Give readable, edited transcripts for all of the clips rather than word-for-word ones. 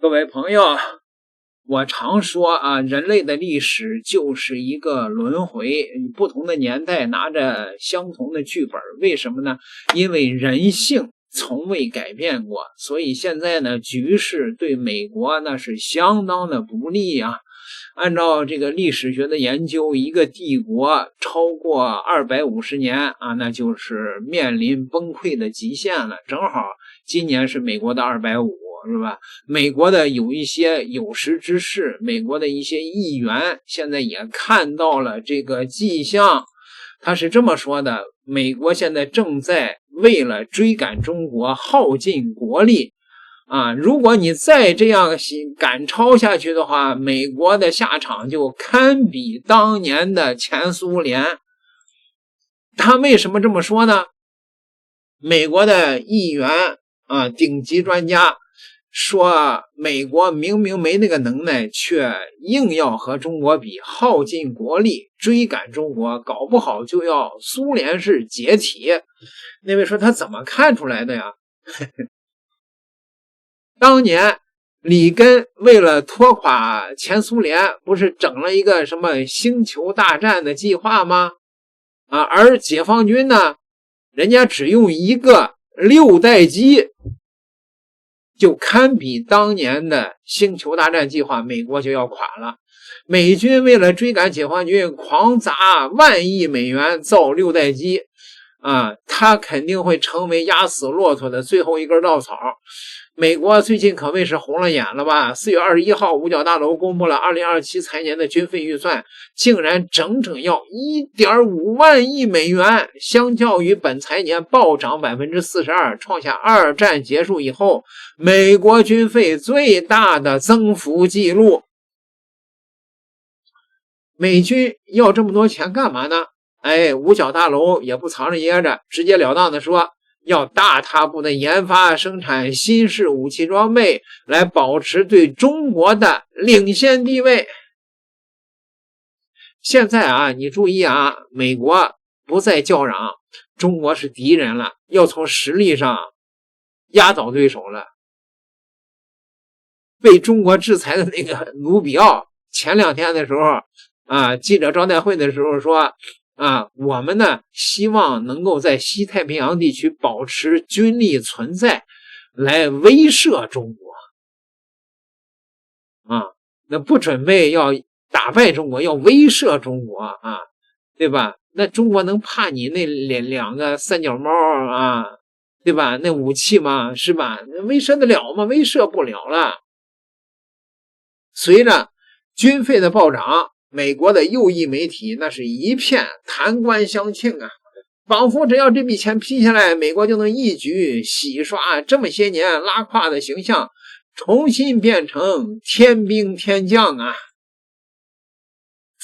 各位朋友，我常说啊，人类的歷史就是一个輪迴，不同的年代拿着相同的劇本，為什麼呢？因為人性從未改變過，所以現在呢，局勢對美國那是相當的不利啊。按照這個歷史學的研究，一個帝國超過250年啊，那就是面臨崩潰的極限了。正好今年是美國的250，是吧？美國的有一些有識之士，美國的一些議員現在也看到了這個跡象。他是這麼說的，美國現在正在為了追趕中國耗盡國力啊，如果你再這樣趕超下去的話，美國的下場就堪比當年的前蘇聯。他為什麼這麼說呢？美國的議員啊，頂級專家說，美國明明沒那個能耐，卻硬要和中國比，耗盡國力追趕中國，搞不好就要蘇聯式解體。那位說他怎麼看出來的呀？當年里根為了拖垮前蘇聯，不是整了一個什麼星球大戰的計劃嗎？啊，而解放軍呢，人家只用一個6代機就堪比當年的星球大戰計劃，美國就要垮了。美軍為了追趕解放軍，狂砸萬億美元造6代機啊，他肯定會成為壓死駱駝的最後一根稻草。美國最近可謂是紅了眼了吧？4月21號，五角大樓公布了2027財年的軍費預算，竟然整整要1.5萬億美元，相較於本財年暴漲42%，創下2戰結束以後美國軍費最大的增幅記錄。美軍要這麼多錢幹嘛呢？五角大樓也不藏着掖着，直截了當的說，要大踏步的研發生產新式武器裝備，來保持對中國的領先地位。現在啊，你注意啊，美國不再叫嚷中國是敵人了，要從實力上壓倒對手了。被中國制裁的那個盧比奧前2天的時候啊，記者招待會的時候說啊，我們呢希望能夠在西太平洋地區保持軍力存在，來威懾中國啊，那不準備要打敗中國，要威懾中國啊，對吧？那中國能怕你那兩個三腳貓啊，對吧？那武器嗎？是吧？威懾得了嗎？威懾不了了。隨着軍費的暴漲，美國的右翼媒體那是一片彈冠相慶啊，仿佛只要這筆錢批下來，美國就能一舉洗刷這麼些年拉胯的形象，重新變成天兵天將啊，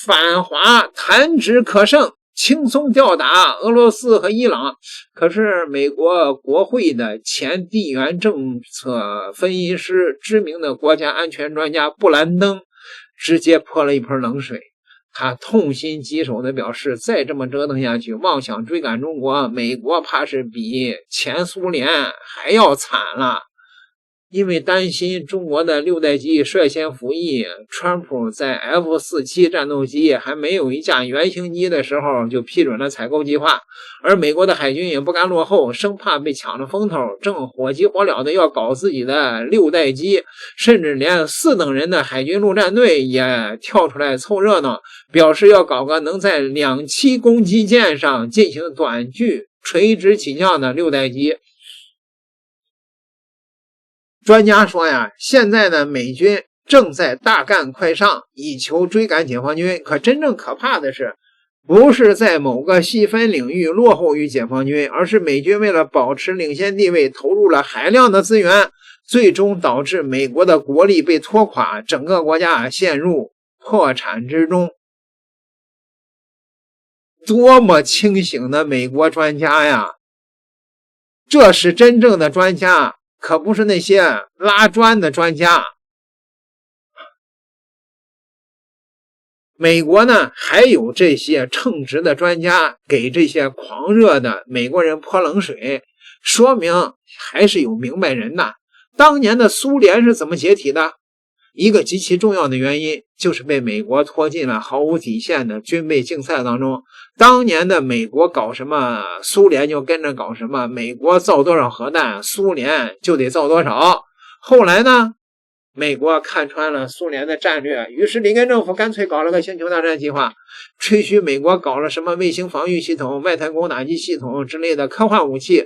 反華彈指可勝，輕鬆吊打俄羅斯和伊朗。可是美國國會的前地緣政策分析師，知名的國家安全專家布蘭登直接潑了一盆冷水，他痛心疾首地表示，再這麼折騰下去，妄想追趕中國，美國怕是比前蘇聯還要慘了。因為擔心中國的6代機率先服役，川普在 F-47 戰鬥機還沒有一架原型機的時候就批准了採購計劃，而美國的海軍也不甘落後，生怕被搶了風頭，正火急火燎的要搞自己的6代機，甚至連4等人的海軍陸戰隊也跳出來湊熱鬧，表示要搞個能在2棲攻擊艦上進行短距垂直起降的6代機。專家說呀，現在呢，美軍正在大幹快上，以求追趕解放軍。可真正可怕的是，不是在某個細分領域落後於解放軍，而是美軍為了保持領先地位，投入了海量的資源，最終導致美國的國力被拖垮，整個國家陷入破產之中。多麼清醒的美國專家呀！這是真正的專家，可不是那些拉磚的專家。美國呢，還有這些稱職的專家給這些狂熱的美國人潑冷水，說明還是有明白人的。當年的蘇聯是怎麼解體的？一個極其重要的原因就是被美國拖進了毫無底線的軍備競賽當中。當年的美國搞什麼，蘇聯就跟着搞什麼，美國造多少核彈，蘇聯就得造多少。後來呢，美國看穿了蘇聯的戰略，於是里根政府乾脆搞了個星球大戰計劃，吹噓美國搞了什麼衛星防禦系統、外太空打擊系統之類的科幻武器。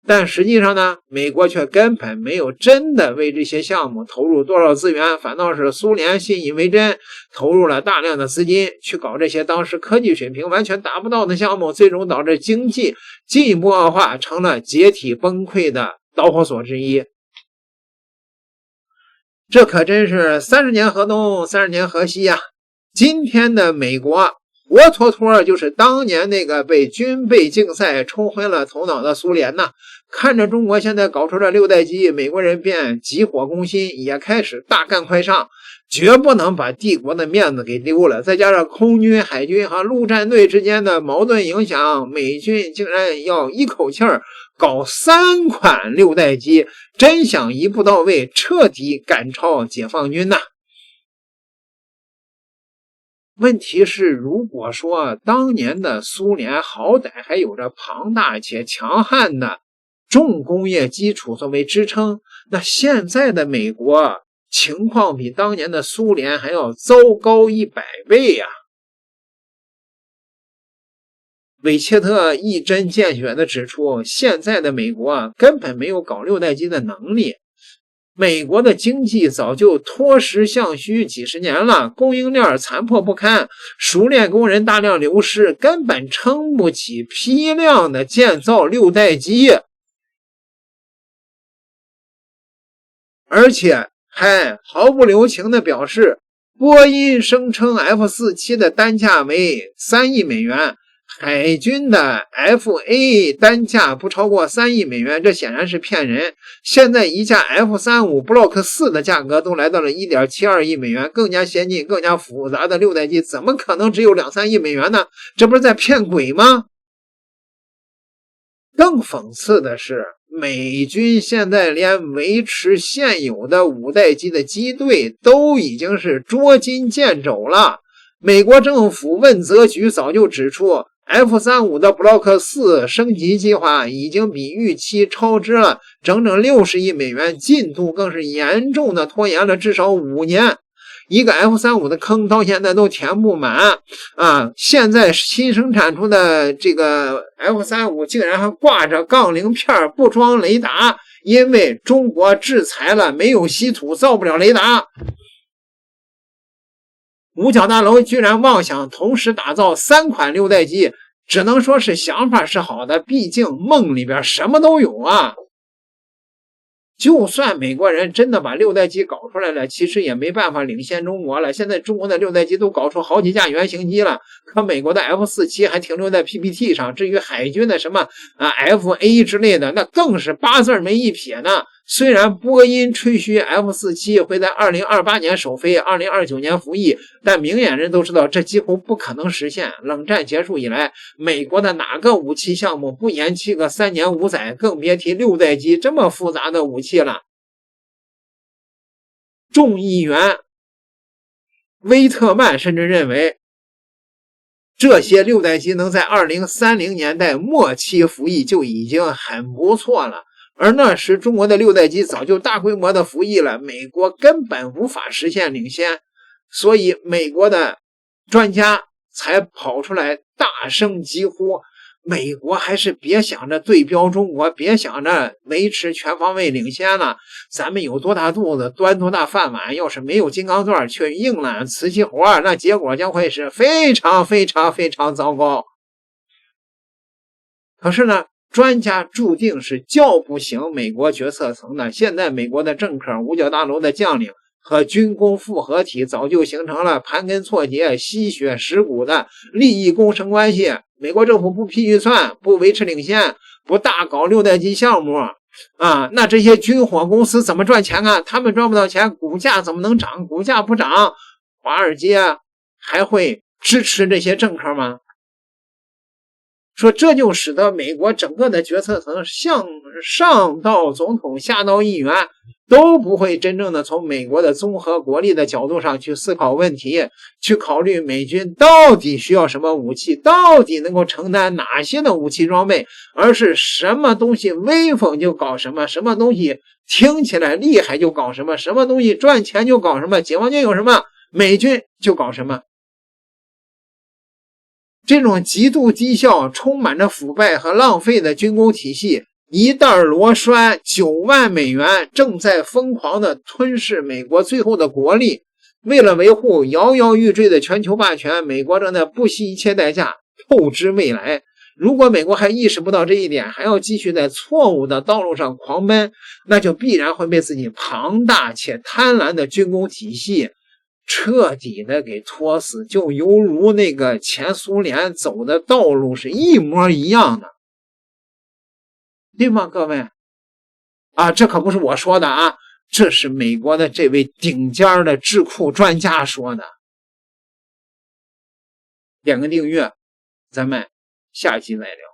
但實際上呢，美国卻根本沒有真的為這些項目投入多少資源，反倒是蘇聯信以為真，投入了大量的資金去搞這些當時科技水平完全達不到的項目，最終导致經濟進一步惡化，成了解體崩溃的導火索之一。這可真是30年河東，30年河西呀！今天的美國活脫脫就是當年那個被軍備競賽沖昏了頭腦的蘇聯吶！看着中國現在搞出了6代機，美國人便急火攻心，也開始大幹快上，絕不能把帝國的面子給丟了。再加上空軍、海軍和陸戰隊之間的矛盾影響，美軍竟然要一口氣兒搞3款6代機，真想一步到位，徹底趕超解放軍吶！問題是，如果說當年的蘇聯好歹還有着龐大且強悍的重工業基礎作為支撐，那現在的美國情況比當年的蘇聯還要糟糕100倍呀！韋切特一针見血地指出，現在的美國根本沒有搞6代機的能力。美國的經濟早就脱实向虛幾十年了，供應鏈殘破不堪，熟練工人大量流失，根本撐不起批量的建造6代機，而且還毫不留情地表示，波音聲稱 F-47 的單價為3億美元，海軍的 FA 單價不超過3億美元，這顯然是騙人。現在一架 F-35 Block 4的價格都來到了 1.72 億美元，更加先進、更加複雜的6代機怎麼可能只有2-3億美元呢？這不是在騙鬼嗎？更諷刺的是，美軍現在連維持現有的5代機的機隊都已經是捉襟見肘了。美國政府問責局早就指出， F-35 的 Block 4升級計劃已經比預期超支了整整60億美元，進度更是嚴重的拖延了至少5年。一个 F-35 的坑到现在都填不滿啊！現在新生產出的這個 F-35 竟然還掛着槓鈴片不裝雷達，因為中國制裁了，沒有稀土造不了雷達。五角大樓居然妄想同時打造3款6代機，只能說是想法是好的，畢竟夢裡邊什麼都有啊。就算美國人真的把6代機搞出來了，其實也沒辦法領先中國了。現在中國的6代機都搞出好幾架原型機了，可美國的 F-47還停留在 PPT 上。至於海軍的什麼FA 之類的，那更是八字沒一撇呢。雖然波音吹噓 F-47 會在2028年首飛，2029年服役，但明眼人都知道這幾乎不可能實現。冷戰結束以來，美國的哪個武器項目不延期個3年5載，更別提6代機這麼複雜的武器了。眾議員威特曼甚至認為，這些6代機能在2030年代末期服役就已經很不錯了。而那時中國的6代機早就大規模的服役了，美國根本無法實現領先，所以美國的專家才跑出來大聲疾呼，美國還是別想着對標中國，別想着維持全方位領先了，咱們有多大肚子端多大飯碗，要是沒有金剛鑽卻硬攬瓷器活，那結果將會是非常非常非常糟糕。可是呢，專家注定是叫不醒美國決策層的。現在美國的政客、五角大樓的將領和軍工複合體早就形成了盤根錯節、吸血蝕骨的利益共生關係。美國政府不批預算，不維持領先，不大搞6代機項目啊，那這些軍火公司怎麼賺錢啊？他們賺不到錢，股價怎麼能漲？股價不漲，華爾街還會支持這些政客嗎？說這就使得美國整個的決策層向上到總統下到議員都不會真正的從美国的综合国力的角度上去思考問題，去考慮美軍到底需要什麼武器，到底能夠承擔哪些的武器裝備，而是什麼東西威風就搞什麼，什麼東西聽起來厲害就搞什麼，什麼東西賺錢就搞什麼，解放軍有什麼美軍就搞什麼。這種極度低效、充滿着腐敗和浪費的軍工體系，一袋螺栓9萬美元，正在瘋狂地吞噬美國最後的國力。為了維護搖搖欲墜的全球霸權，美國正在不惜一切代價透支未來。如果美國還意識不到這一點，還要繼續在錯誤的道路上狂奔，那就必然会被自己龐大且貪婪的軍工體系徹底的給拖死，就猶如那個前蘇聯走的道路是一模一樣的，對嗎各位？這可不是我說的啊，這是美國的這位頂尖的智庫專家說的。点個訂閱，咱們下一期再聊。